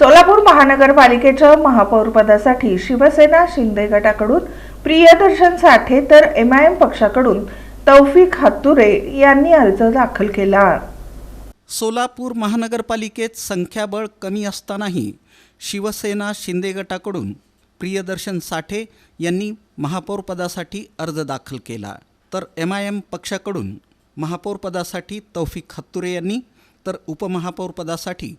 सोलापूर महानगरपालिकेच्या महापौरपदासाठी शिवसेना शिंदे गटाकडून प्रियदर्शन साठे तर एमआयएम पक्षाकडून तौफिक हातुरे यांनी अर्ज दाखल केला। सोलापूर महानगरपालिकेत संख्याबळ कमी असतानाही शिवसेना शिंदे गटाकडून प्रियदर्शन साठे यांनी महापौरपदासाठी अर्ज दाखल केला, तर एमआयएम पक्षाकडून महापौरपदासाठी तौफिक हातुरे यांनी तर उपमहापौरपदासाठी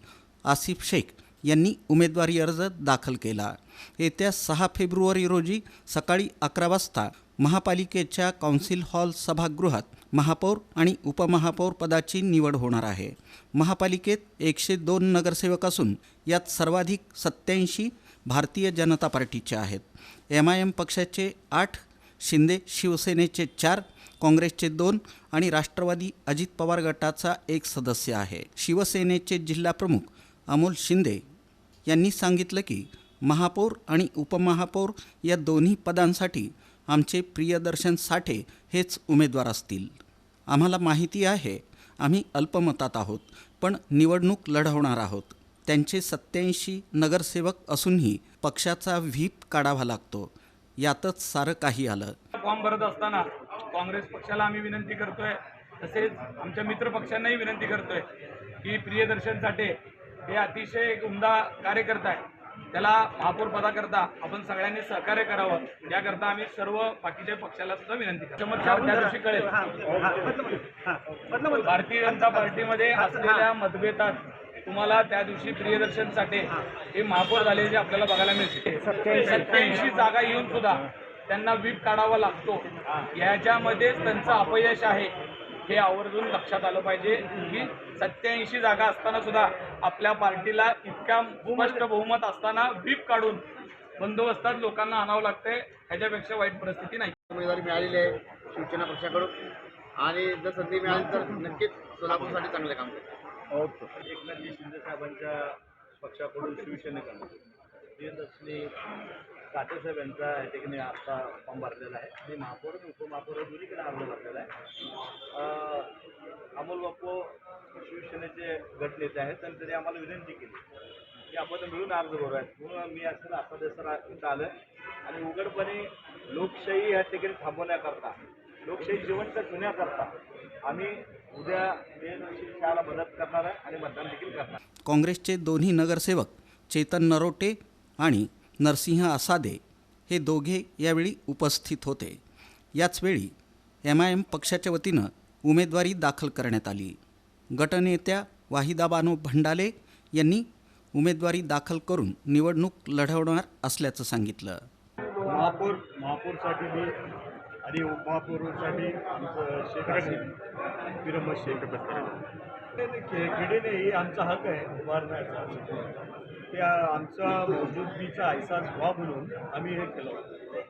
आसिफ शेख यांनी उमेदवारी अर्ज दाखल केला। येत्या 6 फेब्रुवारी रोजी सकाळी 11 वाजता महापालिकेच्या कौन्सिल हॉल सभागृहात महापौर आणि उपमहापौर पदाची निवड होणार आहे। महापालिकेत 102 नगरसेवक असून यात सर्वाधिक 87 भारतीय जनता पार्टीचे आहेत। एमआयएम पक्षाचे 8, शिंदे शिवसेनेचे 4, काँग्रेसचे 2 आणि राष्ट्रवादी अजित पवार गटाचा 1 सदस्य आहे। शिवसेनेचे जिल्हाप्रमुख अमोल शिंदे यांनी सांगितलं की महापौर आणि उपमहापौर या दोन्ही पदांसाठी आमचे प्रियदर्शन साठे हेच उमेदवार असतील। आम्हाला माहिती आहे आम्ही अल्पमतात आहोत, पण निवडणूक लढवणार आहोत। त्यांचे 87 नगरसेवक असूनही पक्षाचा व्हीप काढावा लागतो, यातच सारं काही आलं। फॉर्म भरत असताना काँग्रेस पक्षाला आम्ही विनंती करतोय, तसेच आमच्या मित्र पक्षांनाही विनंती करतोय की प्रियदर्शन साठे हे अतिशय एक उमदा कार्यकर्ता आहे, त्याला महापौर पदाकरता आपण सगळ्यांनी सहकार्य करावं, याकरता आम्ही सर्व बाकीच्या पक्षाला सुद्धा विनंती करतो। चमत्कार त्या दिवशी कळेल। भारतीय जनता पार्टीमध्ये असलेल्या मतभेदात तुम्हाला त्या दिवशी प्रियदर्शन साठे हे महापौर झालेले आपल्याला बघायला मिळते। 87 जागा येऊन सुद्धा त्यांना व्हीप काढावा लागतो, याच्यामध्ये त्यांचं अपयश आहे हे आवर्जून लक्षात आलं पाहिजे की 87 जागा असताना सुद्धा आपल्या पार्टीला इतक्या स्पष्ट बहुमत असताना व्हीप काढून बंदोबस्तात लोकांना आणावं लागतंय, ह्याच्यापेक्षा वाईट परिस्थिती नाही। उमेदवारी मिळालेली आहे शिवसेना पक्षाकडून आणि जर संधी मिळाली तर नक्कीच सोलापूरसाठी चांगले काम करेल। एकनाथ शिंदे साहेबांच्या पक्षाकडून शिवसेनेकडून प्रियदर्शनी साठे साहेब यांचा या ठिकाणी आता फॉर्म भरलेला आहे आणि महापौर आणि उपमहापौर दोन्हीकडे अर्ज भरलेला आहे। अमोल बापू शिवसेनेचे गटनेते आहेत, त्यांनी तरी आम्हाला विनंती केली की आपण मिळून अर्ज भरूयात, म्हणून मी असं सर इथं आलं आणि उघडपणे लोकशाही या ठिकाणी थांबवण्याकरता, लोकशाही जिवंत ठेवण्याकरता आम्ही उद्या शाळेला मदत करणार आहे आणि मतदान देखील करणार। काँग्रेसचे दोन्ही नगरसेवक चेतन नरोटे आणि नरसिंह आसादे हे दोघे यावेळी उपस्थित होते। याचवेळी एमआयएम पक्षाच्या वतीनं उमेदवारी दाखल करण्यात आली। गटनेत्या वाहिदा बानो भंडाले यांनी उमेदवारी दाखल करून निवडणूक लढवणार असल्याचं सांगितलं। महापौरसाठी मी आणि उपमहापौरसाठी आमचं शेख असेल विरम शेख खेडेने आमचा हक्क आहे उभारण्याचा, त्या आमचा मौजूदगीचा अहसास व्हा म्हणून आम्ही हे केलं।